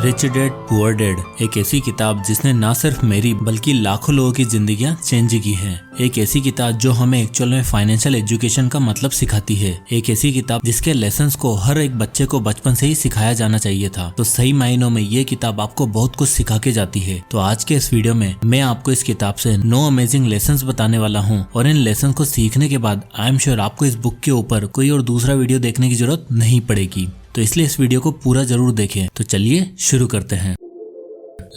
Rich dad poor dad एक ऐसी किताब जिसने ना सिर्फ मेरी बल्कि लाखों लोगों की जिंदगियां चेंज की हैं। एक ऐसी किताब जो हमें एक्चुअल में फाइनेंशियल एजुकेशन का मतलब सिखाती है। एक ऐसी किताब जिसके लेसन्स को हर एक बच्चे को बचपन से ही सिखाया जाना चाहिए था। तो सही मायनों में ये किताब आपको बहुत कुछ सिखा के जाती है। तो आज के इस वीडियो में मैं आपको इस किताब से 9 अमेजिंग लेसन्स बताने वाला हूँ और इन लेसन को सीखने के बाद आई एम श्योर आपको इस बुक के ऊपर कोई और दूसरा वीडियो देखने की जरूरत नहीं पड़ेगी। तो इसलिए इस वीडियो को पूरा जरूर देखें। तो चलिए शुरू करते हैं।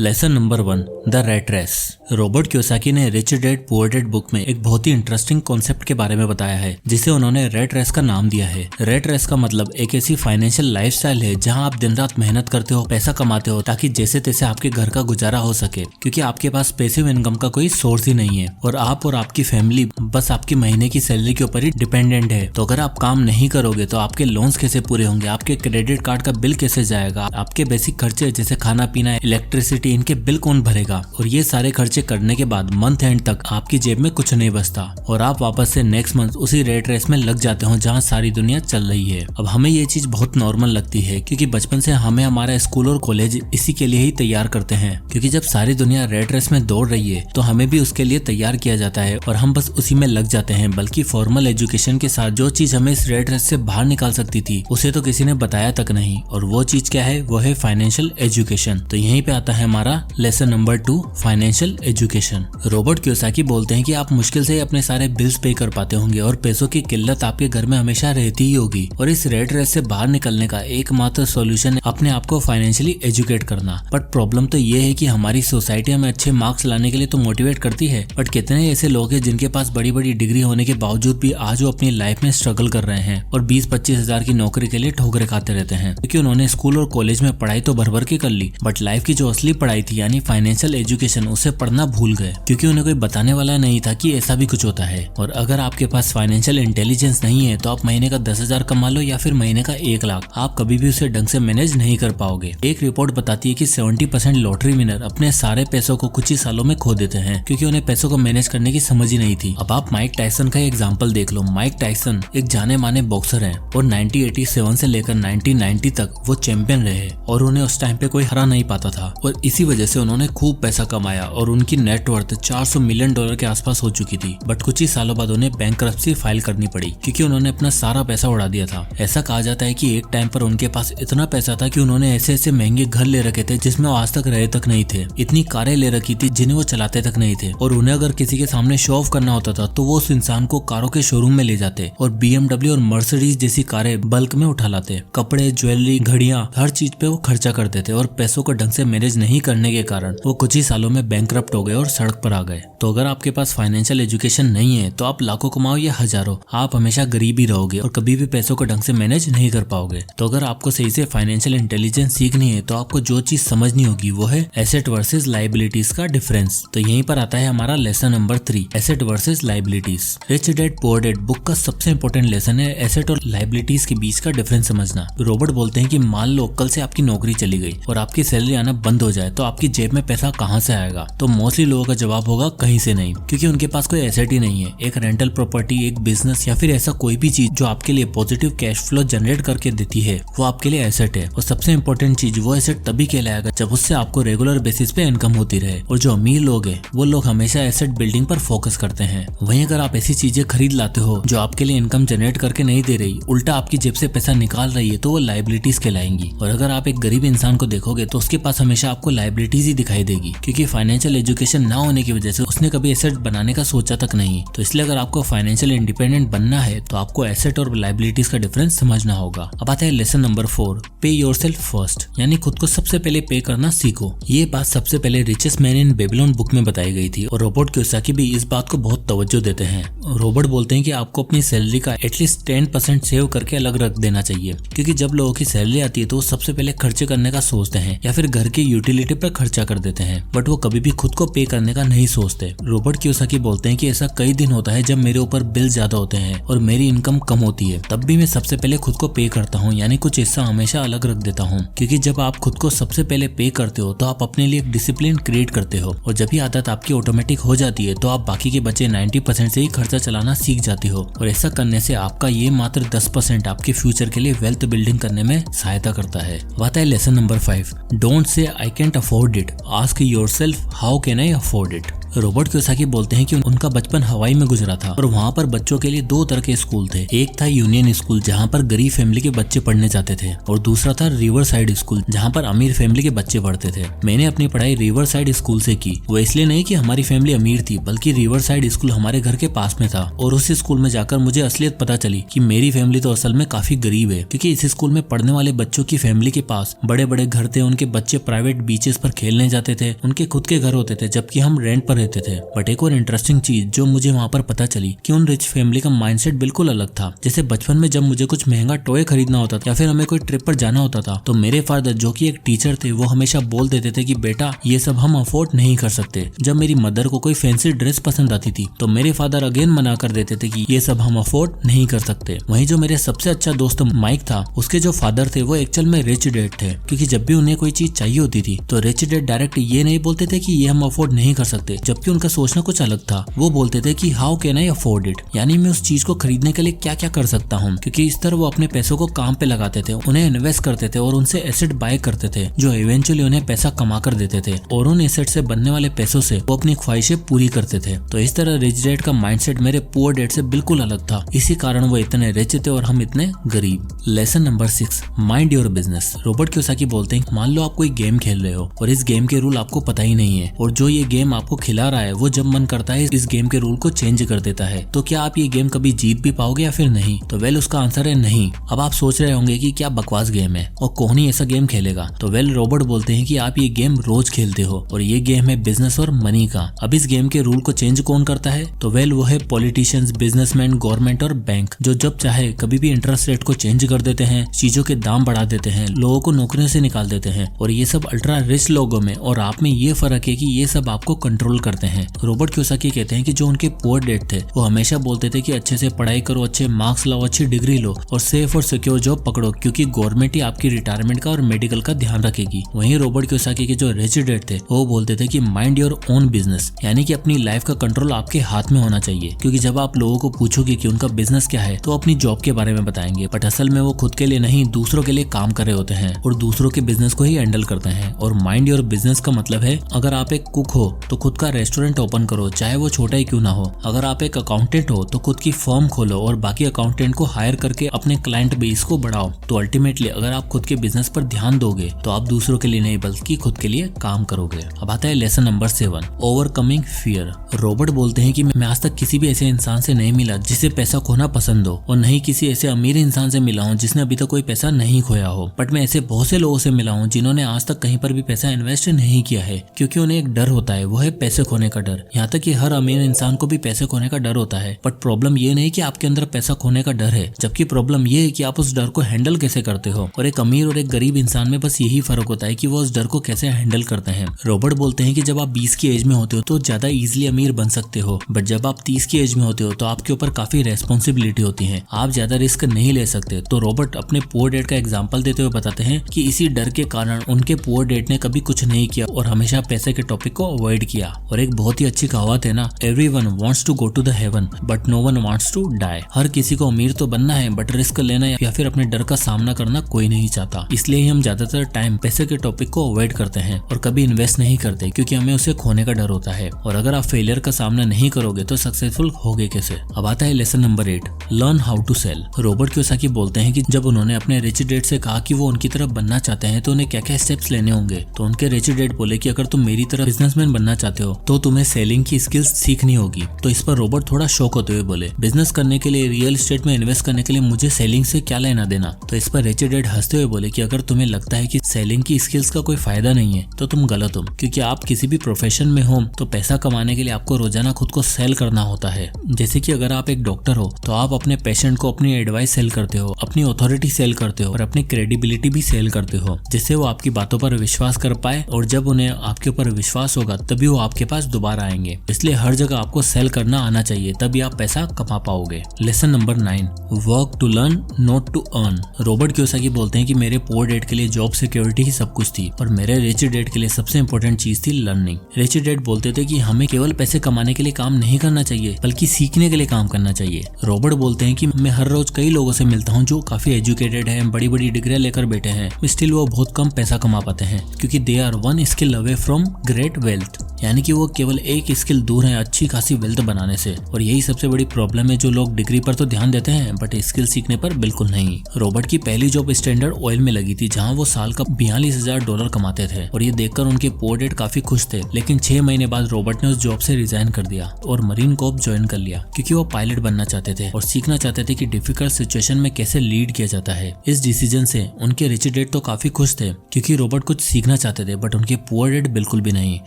Lesson number 1, the rat race. Robert Kiyosaki ने rich dad poor dad book में एक बहुत ही इंटरेस्टिंग कॉन्सेप्ट के बारे में बताया है जिसे उन्होंने रैट रेस का नाम दिया है। रैट रेस का मतलब एक ऐसी फाइनेंशियल लाइफस्टाइल है जहां आप दिन रात मेहनत करते हो, पैसा कमाते हो ताकि जैसे तैसे आपके घर का गुजारा हो सके, क्योंकि आपके पास पैसिव इनकम का कोई सोर्स ही नहीं है और आप और आपकी फैमिली बस आपकी महीने की सैलरी के ऊपर ही डिपेंडेंट है। तो अगर आप काम नहीं करोगे तो आपके लोन्स कैसे पूरे होंगे, आपके क्रेडिट कार्ड का बिल कैसे जाएगा, आपके बेसिक खर्चे जैसे खाना पीना, इलेक्ट्रिसिटी, इनके बिल कौन भरेगा। और ये सारे खर्चे करने के बाद मंथ एंड तक आपकी जेब में कुछ नहीं बचता और आप वापस से नेक्स्ट मंथ उसी रेट रेस में लग जाते हो जहाँ सारी दुनिया चल रही है। अब हमें ये चीज बहुत नॉर्मल लगती है क्योंकि बचपन से हमें हमारा स्कूल और कॉलेज इसी के लिए ही तैयार करते हैं, क्योंकि जब सारी दुनिया रेट रेस में दौड़ रही है तो हमें भी उसके लिए तैयार किया जाता है और हम बस उसी में लग जाते हैं। बल्कि फॉर्मल एजुकेशन के साथ जो चीज हमें इस रेट रेस से बाहर निकाल सकती थी उसे तो किसी ने बताया तक नहीं, और वो चीज क्या है, वो है फाइनेंशियल एजुकेशन। तो यहीं पे आता है हमारा lesson number 2, financial education. Robert Kiyosaki बोलते हैं कि आप मुश्किल से अपने सारे बिल्स पे कर पाते होंगे और पैसों की किल्लत आपके घर में हमेशा रहती ही होगी, और इस रेट रेस से बाहर निकलने का एकमात्र सॉल्यूशन है अपने आप को फाइनेंशियली एजुकेट करना। बट प्रॉब्लम तो ये है कि हमारी सोसाइटी हमें अच्छे मार्क्स लाने के लिए तो मोटिवेट करती है, बट कितने ऐसे लोग हैं जिनके पास बड़ी बड़ी डिग्री होने के बावजूद भी आज वो अपनी लाइफ में स्ट्रगल कर रहे हैं और 20-25 हजार की नौकरी के लिए ठोकरे खाते रहते हैं, क्योंकि उन्होंने स्कूल और कॉलेज में पढ़ाई तो भर भर के कर ली बट लाइफ की जो असली पढ़ाई थी यानी फाइनेंशियल एजुकेशन उसे पढ़ना भूल गए, क्योंकि उन्हें कोई बताने वाला नहीं था कि ऐसा भी कुछ होता है। और अगर आपके पास फाइनेंशियल इंटेलिजेंस नहीं है तो आप महीने का 10,000 कमा लो या फिर महीने का 1 लाख, आप कभी भी उसे ढंग से मैनेज नहीं कर पाओगे। एक रिपोर्ट बताती है कि 70% लॉटरी विनर अपने सारे पैसों को कुछ ही सालों में खो देते हैं क्योंकि उन्हें पैसों को मैनेज करने की समझ ही नहीं थी। अब आप माइक टायसन का एग्जाम्पल देख लो। माइक टायसन एक जाने माने बॉक्सर है और 1987 से लेकर 1990 तक वो चैंपियन रहे और उन्हें उस टाइम पे कोई हरा नहीं पाता था, और इसी वजह से उन्होंने खूब पैसा कमाया और उनकी नेटवर्थ $400 मिलियन के आसपास हो चुकी थी। बट कुछ ही सालों बाद उन्हें बैंकरप्सी फाइल करनी पड़ी क्योंकि उन्होंने अपना सारा पैसा उड़ा दिया था। ऐसा कहा जाता है कि एक टाइम पर उनके पास इतना पैसा था कि उन्होंने ऐसे ऐसे महंगे घर ले रखे थे जिसमें वो आज तक रहे तक नहीं थे, इतनी कारें ले रखी थी जिन्हें वो चलाते तक नहीं थे, और उन्हें अगर किसी के सामने शो ऑफ करना होता था तो वो उस इंसान को कारों के शोरूम में ले जाते और BMW और मर्सिडीज जैसी कारें बल्क में उठा लाते। कपड़े, ज्वेलरी, घड़ियां, हर चीज पे वो खर्चा करते थे और पैसों को ढंग से मैनेज नहीं करने के कारण वो कुछ ही सालों में बैंकरप्ट हो गए और सड़क पर आ गए। तो अगर आपके पास फाइनेंशियल एजुकेशन नहीं है तो आप लाखों कमाओ या हजारों, आप हमेशा गरीब ही रहोगे और कभी भी पैसों को ढंग से मैनेज नहीं कर पाओगे। तो अगर आपको सही से फाइनेंशियल इंटेलिजेंस सीखनी है तो आपको जो चीज समझनी होगी वो है एसेट वर्सेस लायबिलिटीज का डिफरेंस। तो यहीं पर आता है हमारा lesson number 3, asset versus liabilities. Rich dad poor dad book का सबसे इंपॉर्टेंट लेसन है एसेट और लायबिलिटीज के बीच का डिफरेंस समझना। रॉबर्ट बोलते हैं कि मान लो कल से आपकी नौकरी चली गई और आपकी सैलरी आना बंद हो जाए तो आपकी जेब में पैसा कहाँ से आएगा। तो मोस्टली लोगों का जवाब होगा कहीं से नहीं, क्योंकि उनके पास कोई एसेट ही नहीं है। एक रेंटल प्रॉपर्टी, एक बिजनेस या फिर ऐसा कोई भी चीज जो आपके लिए पॉजिटिव कैश फ्लो जनरेट करके देती है वो आपके लिए एसेट है। और सबसे इंपॉर्टेंट चीज, वो एसेट तभी कहलाएगा जब उससे आपको रेगुलर बेसिस पे इनकम होती रहे। और जो अमीर लोग हैं वो लोग हमेशा एसेट बिल्डिंग पर फोकस करते हैं। वहीं अगर आप ऐसी चीजें खरीद लाते हो जो आपके लिए इनकम जनरेट करके नहीं दे रही, उल्टा आपकी जेब से पैसा निकाल रही है, तो वो लायबिलिटीज कहलाएंगी। और अगर आप एक गरीब इंसान को देखोगे तो उसके पास हमेशा आपको लायबिलिटीज ही दिखाई देगी, क्योंकि फाइनेंशियल एजुकेशन ना होने की वजह से उसने कभी एसेट बनाने का सोचा तक नहीं। तो इसलिए अगर आपको फाइनेंशियल इंडिपेंडेंट बनना है तो आपको एसेट और लायबिलिटीज का डिफरेंस समझना होगा। अब आता है लेसन नंबर 4, पे योरसेल्फ फर्स्ट, यानी खुद को सबसे पहले पे करना सीखो। ये बात सबसे पहले richest man in Babylon book में बताई गई थी और रॉबर्ट कियोसाकी भी इस बात को बहुत तवज्जो देते हैं। रॉबर्ट बोलते हैं कि आपको अपनी सैलरी का एटलीस्ट 10% सेव करके अलग रख देना चाहिए, क्योंकि जब लोगों की सैलरी आती है तो वो सबसे पहले खर्चे करने का सोचते हैं या फिर घर के यूटिलिटी रिस्पॉन्सिबिलिटी पर खर्चा कर देते हैं, बट वो कभी भी खुद को पे करने का नहीं सोचते। रॉबर्ट कियोसाकी बोलते हैं कि ऐसा कई दिन होता है जब मेरे ऊपर बिल ज्यादा होते हैं और मेरी इनकम कम होती है, तब भी मैं सबसे पहले खुद को पे करता हूँ, यानी कुछ हिस्सा हमेशा अलग रख देता हूँ, क्योंकि जब आप खुद को सबसे पहले पे करते हो तो आप अपने लिए एक डिसिप्लिन क्रिएट करते हो, और जब ये आदत आपकी ऑटोमेटिक हो जाती है तो आप बाकी के बचे 90% से ही खर्चा चलाना सीख जाते हो, और ऐसा करने से आपका ये मात्र 10% आपके फ्यूचर के लिए वेल्थ बिल्डिंग करने में सहायता करता है। बात है lesson number 5, don't say I can't afford it, ask yourself how can I afford it. Robert Kiyosaki बोलते हैं कि उनका बचपन हवाई में गुजरा था और वहाँ पर बच्चों के लिए 2 तरह के स्कूल थे। एक था यूनियन स्कूल जहाँ पर गरीब फैमिली के बच्चे पढ़ने जाते थे, और दूसरा था रिवर साइड स्कूल जहाँ पर अमीर फैमिली के बच्चे पढ़ते थे। मैंने अपनी पढ़ाई रिवर साइड स्कूल से की। वो इसलिए नहीं कि हमारी फैमिली अमीर थी, बल्कि रिवर साइड स्कूल हमारे घर के पास में था, और उस स्कूल में जाकर मुझे असलियत पता चली कि मेरी फैमिली तो असल में काफी गरीब है, क्योंकि इस स्कूल में पढ़ने वाले बच्चों की फैमिली के पास बड़े बड़े घर थे, उनके बच्चे प्राइवेट बीचेस पर खेलने जाते थे, उनके खुद के घर होते थे, जबकि हम रेंट पर रहते थे। बट एक और इंटरेस्टिंग चीज जो मुझे वहाँ पर पता चली कि उन रिच फैमिली का माइंडसेट बिल्कुल अलग था। जैसे बचपन में जब मुझे कुछ महंगा टॉय खरीदना होता था या फिर हमें कोई ट्रिप पर जाना होता था, तो मेरे फादर जो कि एक टीचर थे वो हमेशा बोल देते थे कि बेटा ये सब हम अफोर्ड नहीं कर सकते। जब मेरी मदर को कोई फैंसी ड्रेस पसंद आती थी तो मेरे फादर अगेन मना कर देते थे कि ये सब हम अफोर्ड नहीं कर सकते। वहीं जो मेरे सबसे अच्छा दोस्त माइक था, उसके जो फादर थे वो एक्चुअल में रिच डैड थे, क्योंकि जब भी उन्हें कोई चीज चाहिए होती थी तो रिच डैड डायरेक्ट ये नहीं बोलते थे कि ये हम अफोर्ड नहीं कर सकते, जबकि उनका सोचना कुछ अलग था। वो बोलते थे कि how can I afford it, यानी मैं उस चीज को खरीदने के लिए क्या क्या कर सकता हूँ, क्योंकि इस तरह वो अपने पैसों को काम पे लगाते थे, उन्हें इन्वेस्ट करते थे और उनसे एसेट बाय करते थे जो इवेंचुअली उन्हें पैसा कमा कर देते थे, और उन एसेट से बनने वाले पैसों से वो अपनी ख्वाहिशें पूरी करते थे। तो इस तरह रिच डैड का माइंडसेट मेरे पुअर डैड से बिल्कुल अलग था, इसी कारण वो इतने रिच थे और हम इतने गरीब। Lesson number 6, mind your business. Robert Kiyosaki बोलते हैं मान लो आप कोई गेम खेल रहे हो और इस गेम के रूल आपको पता ही नहीं है, और जो ये गेम आपको खिला रहा है वो जब मन करता है इस गेम के रूल को चेंज कर देता है, तो क्या आप ये गेम कभी जीत भी पाओगे या फिर नहीं? तो वेल उसका आंसर है नहीं। अब आप सोच रहे होंगे कि क्या बकवास गेम है और कौन ही ऐसा गेम खेलेगा, तो वेल रॉबर्ट बोलते हैं कि आप ये गेम रोज खेलते हो और ये गेम है बिजनेस और मनी का। अब इस गेम के रूल को चेंज कौन करता है? तो वेल वो है पॉलिटिशियंस, बिजनेसमैन, गवर्नमेंट और बैंक, जो जब चाहे कभी भी इंटरेस्ट रेट को चेंज कर देते हैं, चीजों के दाम बढ़ा देते हैं, लोगों को नौकरियों से निकाल देते हैं, और ये सब अल्ट्रा रिच लोगों में और आप में ये फर्क है कि ये सब आपको कंट्रोल करते हैं। रॉबर्ट कियोसाकी कहते हैं कि जो उनके पुअर डैड थे वो हमेशा बोलते थे कि अच्छे से पढ़ाई करो, अच्छे मार्क्स लाओ, अच्छी डिग्री लो और सेफ और सिक्योर जॉब पकड़ो, क्योंकि गवर्नमेंट ही आपकी रिटायरमेंट का और मेडिकल का ध्यान रखेगी। वहीं रॉबर्ट कियोसाकी के जो रिच डैड थे वो बोलते थे कि माइंड योर ओन बिजनेस, यानी कि अपनी लाइफ का कंट्रोल आपके हाथ में होना चाहिए, क्योंकि जब आप लोगों को पूछोगे कि उनका बिजनेस क्या है तो अपनी जॉब के बारे में बताएंगे, बट असल में वो खुद के लिए नहीं दूसरों के लिए काम कर रहे होते हैं और दूसरों के बिजनेस को ही हैंडल करते हैं। और माइंड योर बिजनेस का मतलब है अगर आप एक कुक हो तो खुद का रेस्टोरेंट ओपन करो, चाहे वो छोटा ही क्यों ना हो। अगर आप एक अकाउंटेंट हो तो खुद की फर्म खोलो और बाकी अकाउंटेंट को हायर करके अपने क्लाइंट बेस को बढ़ाओ। तो अल्टीमेटली अगर आप खुद के बिजनेस पर ध्यान दोगे तो आप दूसरों के लिए नहीं बल्कि खुद के लिए काम करोगे। अब आता है lesson number 7, overcoming fear. Robert बोलते हैं कि मैं आज तक किसी भी ऐसे इंसान से नहीं मिला जिसे पैसा खोना पसंद हो, और नहीं किसी ऐसे अमीर इंसान से मिला हूँ जिसने अभी तक कोई पैसा नहीं खोया हो, बट मैं ऐसे बहुत से लोगों से मिला हूँ जिन्होंने आज तक कहीं पर भी पैसा इन्वेस्ट नहीं किया है, क्योंकि उन्हें एक डर होता है, वो है पैसे खोने का डर। यहाँ तक कि हर अमीर इंसान को भी पैसे खोने का डर होता है, बट प्रॉब्लम ये नहीं कि आपके अंदर पैसा खोने का डर है, जबकि प्रॉब्लम ये है कि आप उस डर को हैंडल कैसे करते हो। और एक अमीर और एक गरीब इंसान में बस यही फर्क होता है कि वो उस डर को कैसे हैंडल करते हैं। रॉबर्ट बोलते हैं कि जब आप 20 की एज में होते हो तो ज्यादा इजीली अमीर बन सकते हो, बट जब आप 30 की एज में होते हो तो आपके ऊपर काफी रेस्पॉन्सिबिलिटी होती है, आप ज्यादा रिस्क नहीं ले सकते। तो रॉबर्ट अपने पुअर डैड का एग्जाम्पल देते हुए बताते हैं कि इसी डर के कारण उनके पुअर डैड ने कभी कुछ नहीं किया और हमेशा पैसे के टॉपिक को अवॉइड किया। और एक बहुत ही अच्छी कहावत है ना, everyone wants to go to the heaven but no one wants to die. हर किसी को अमीर तो बनना है, बट रिस्क लेना या फिर अपने डर का सामना करना कोई नहीं चाहता। इसलिए ही हम ज्यादातर टाइम पैसे के टॉपिक को अवॉइड करते हैं और कभी इन्वेस्ट नहीं करते, क्योंकि हमें उसे खोने का डर होता है। और अगर आप फेलियर का सामना नहीं करोगे तो सक्सेसफुल होगे कैसे? अब आता है lesson number 8, learn how to sell. Robert Kiyosaki बोलते हैं कि जब उन्होंने अपने रिच डैड से कहा कि वो उनकी तरफ बनना चाहते हैं तो उन्हें क्या क्या स्टेप्स लेने होंगे, तो उनके रिच डैड बोले कि अगर तुम मेरी तरफ बिजनेसमैन बनना चाहते हो तो तुम्हें सेलिंग की स्किल्स सीखनी होगी। तो इस पर रॉबर्ट थोड़ा शॉक होते हुए बोले, बिजनेस करने के लिए, रियल एस्टेट में इन्वेस्ट करने के लिए मुझे सेलिंग से क्या लेना देना। तो इस पर रिच डैड हंसते हुए बोले कि अगर तुम्हें लगता है कि सेलिंग की स्किल्स का कोई फायदा नहीं है तो तुम गलत हो, क्योंकि आप किसी भी प्रोफेशन में हो तो पैसा कमाने के लिए आपको रोजाना खुद को सेल करना होता है। जैसे कि अगर आप एक डॉक्टर हो तो आप अपने पेशेंट को अपनी एडवाइस सेल करते हो, अपनी अथॉरिटी सेल करते हो और अपनी क्रेडिबिलिटी भी सेल करते हो, जिससे वो आपकी बातों पर विश्वास कर पाए, और जब उन्हें आपके ऊपर विश्वास होगा तभी वो आपके पास दोबारा आएंगे। इसलिए हर जगह आपको सेल करना आना चाहिए, तभी आप पैसा कमा पाओगे। Lesson number 9, work to learn not to earn. Robert Kiyosaki बोलते हैं कि मेरे पुअर डैड के लिए जॉब सिक्योरिटी ही सब कुछ थी और मेरे रिच डैड के लिए सबसे इंपॉर्टेंट चीज थी लर्निंग। रिच डैड बोलते थे कि हमें केवल पैसे कमाने के लिए काम नहीं करना चाहिए बल्कि सीखने के लिए काम करना चाहिए। रॉबर्ट बोलते हैं कि मैं हर रोज कई लोगों से मिलता हूँ जो काफी एजुकेटेड हैं, बड़ी बड़ी डिग्रियां लेकर बैठे हैं, स्टिल वो बहुत कम पैसा कमा पाते हैं, क्योंकि they are one skill away from great wealth. यानी कि वो केवल एक स्किल दूर है अच्छी खासी वेल्थ बनाने से। और यही सबसे बड़ी प्रॉब्लम है, जो लोग डिग्री पर तो ध्यान देते हैं बट स्किल सीखने पर बिल्कुल नहीं। रॉबर्ट की पहली जॉब स्टैंडर्ड ऑयल में लगी थी, जहां वो साल का $42,000 कमाते थे, और ये देखकर उनके पुअर डैड काफी खुश थे। लेकिन 6 महीने बाद रॉबर्ट ने उस जॉब से रिजाइन कर दिया और मरीन कॉर्प्स ज्वाइन कर लिया, क्योंकि वो पायलट बनना चाहते थे और सीखना चाहते थे कि डिफिकल्ट सिचुएशन में कैसे लीड किया जाता है। इस डिसीजन से उनके रिच डैड तो काफी खुश थे, क्योंकि रॉबर्ट कुछ सीखना चाहते थे, बट उनके पुअर डैड बिल्कुल भी नहीं।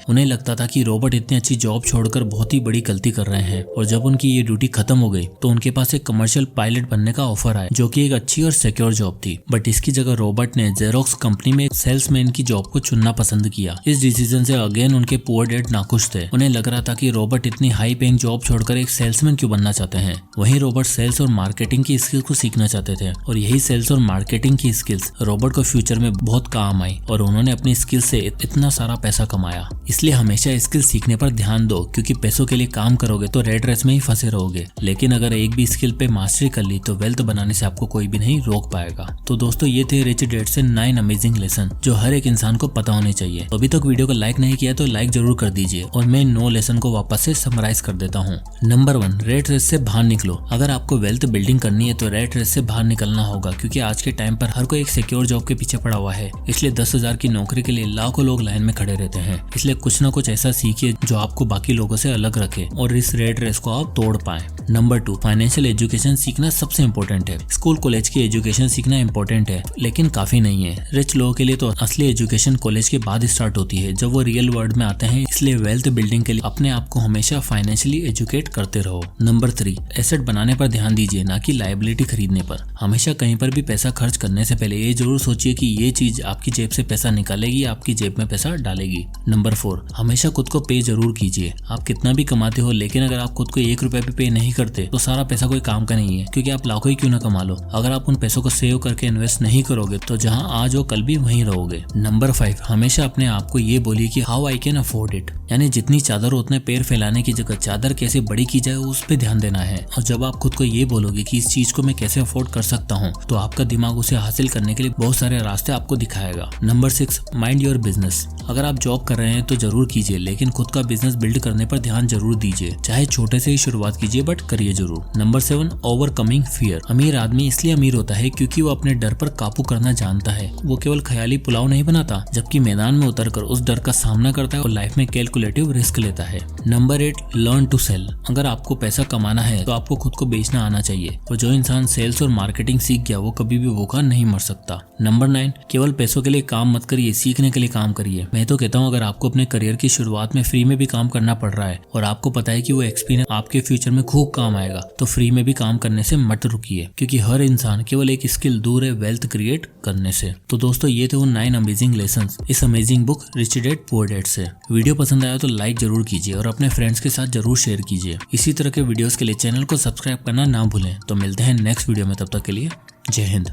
उन्हें लगता था कि रॉबर्ट इतनी अच्छी जॉब छोड़कर बहुत ही बड़ी गलती कर रहे हैं। और जब उनकी ये ड्यूटी खत्म हो गई तो उनके पास एक कमर्शियल पायलट बनने का ऑफर आया, जो कि एक अच्छी और सिक्योर जॉब थी। बट इसकी जगह रॉबर्ट ने जेरोक्स कंपनी में एक सेल्समैन की जॉब को चुनना पसंद किया। इस डिसीजन से अगेन उनके पुअर डैड नाखुश थे। उन्हें लग रहा था कि रॉबर्ट इतनी हाई पेइंग जॉब छोड़कर एक सेल्समैन क्यों बनना चाहते हैं। वहीं रॉबर्ट सेल्स और मार्केटिंग की स्किल्स को सीखना चाहते थे, और यही सेल्स और मार्केटिंग की स्किल्स रॉबर्ट को फ्यूचर में बहुत काम आई और उन्होंने अपनी स्किल्स से इतना सारा पैसा कमाया। इसलिए हमेशा स्किल सीखने पर ध्यान दो, क्योंकि पैसों के लिए काम करोगे तो रेड रेस में ही फंसे रहोगे। लेकिन अगर एक भी स्किल पे मास्टरी कर ली तो वेल्थ बनाने से आपको कोई भी नहीं रोक पाएगा। तो दोस्तों, ये थे रिच डैड से 9 अमेजिंग लेसन जो हर एक इंसान को पता होने चाहिए। तो अभी तक वीडियो को लाइक नहीं किया तो लाइक जरूर कर दीजिए, और मैं 9 लेसन को वापस से समराइज कर देता हूँ। नंबर 1, रेड रेस से बाहर निकलो। अगर आपको वेल्थ बिल्डिंग करनी है तो रेड रेस से बाहर निकलना होगा, क्योंकि आज के टाइम पर हर कोई एक सिक्योर जॉब के पीछे पड़ा हुआ है। इसलिए 10,000 की नौकरी के लिए लाखों लोग लाइन में खड़े रहते हैं। इसलिए कुछ ना कुछ ऐसा सीखिए जो आपको बाकी लोगों से अलग रखे और इस रेड रेस को आप तोड़ पाएं। नंबर 2, फाइनेंशियल एजुकेशन सीखना सबसे इम्पोर्टेंट है। स्कूल कॉलेज की एजुकेशन सीखना इम्पोर्टेंट है, लेकिन काफी नहीं है। रिच लोगों के लिए तो असली एजुकेशन कॉलेज के बाद स्टार्ट होती है, जब वो रियल वर्ल्ड में आते हैं। इसलिए वेल्थ बिल्डिंग के लिए अपने आप को हमेशा फाइनेंशियली एजुकेट करते रहो। नंबर 3, एसेट बनाने पर ध्यान दीजिए, ना कि लायबिलिटी खरीदने पर। हमेशा कहीं पर भी पैसा खर्च करने से पहले ये जरूर सोचिए कि ये चीज आपकी जेब से पैसा निकालेगी, आपकी जेब में पैसा डालेगी। नंबर 4, हमेशा खुद को पे जरूर कीजिए। आप कितना भी कमाते हो, लेकिन अगर आप खुद को 1 रुपया भी पे नहीं करते तो सारा पैसा कोई काम का नहीं है, क्योंकि आप लाखों ही क्यों ना कमा लो। अगर आप उन पैसों को सेव करके इन्वेस्ट नहीं करोगे तो जहां आज हो कल भी वहीं रहोगे। नंबर 5, हमेशा अपने आप को ये बोलिए कि how I can afford it, यानी जितनी चादर हो उतने पैर फैलाने की जगह चादर कैसे बड़ी की जाए उस पे ध्यान देना है। और जब आप खुद को ये बोलोगे कि इस चीज को मैं कैसे अफोर्ड कर सकता हूँ, तो आपका दिमाग उसे हासिल करने के लिए बहुत सारे रास्ते आपको दिखाएगा। Number 6, mind your business. अगर आप जॉब कर रहे हैं तो जरूर कीजिए, लेकिन खुद का बिजनेस बिल्ड करने पर ध्यान जरूर दीजिए। चाहे छोटे से ही शुरुआत कीजिए, बट करिए जरूर। Number 7, overcoming fear. अमीर आदमी इसलिए अमीर होता है क्योंकि वो अपने डर पर काबू करना जानता है। वो केवल ख्याली पुलाव नहीं बनाता, जबकि मैदान में उतरकर उस डर का सामना करता है और लाइफ में कैलकुलेटिव रिस्क लेता है। Number 8, learn to sell. अगर आपको पैसा कमाना है तो आपको खुद को बेचना आना चाहिए, और जो इंसान सेल्स और मार्केटिंग सीख गया वो कभी भी भूखा नहीं मर सकता। नंबर 9, केवल पैसों के लिए काम मत करिए, सीखने के लिए काम करिए। मैं तो कहता हूँ, अगर आपको अपने करियर की शुरुआत में फ्री में भी काम करना पड़ रहा है और आपको पता है कि वो एक्सपीरियंस आपके फ्यूचर में खूब काम आएगा, तो फ्री में भी काम करने से मत रुकिए, क्योंकि हर इंसान केवल एक स्किल दूर है वेल्थ क्रिएट करने से। तो दोस्तों, ये थे वो 9 अमेजिंग लेसन्स इस amazing book rich dad poor dad से। वीडियो पसंद आया तो लाइक जरूर कीजिए और अपने फ्रेंड्स के साथ जरूर शेयर कीजिए। इसी तरह के वीडियोस के लिए चैनल को सब्सक्राइब करना ना भूलें। तो मिलते हैं नेक्स्ट वीडियो में, तब तक के लिए जय हिंद।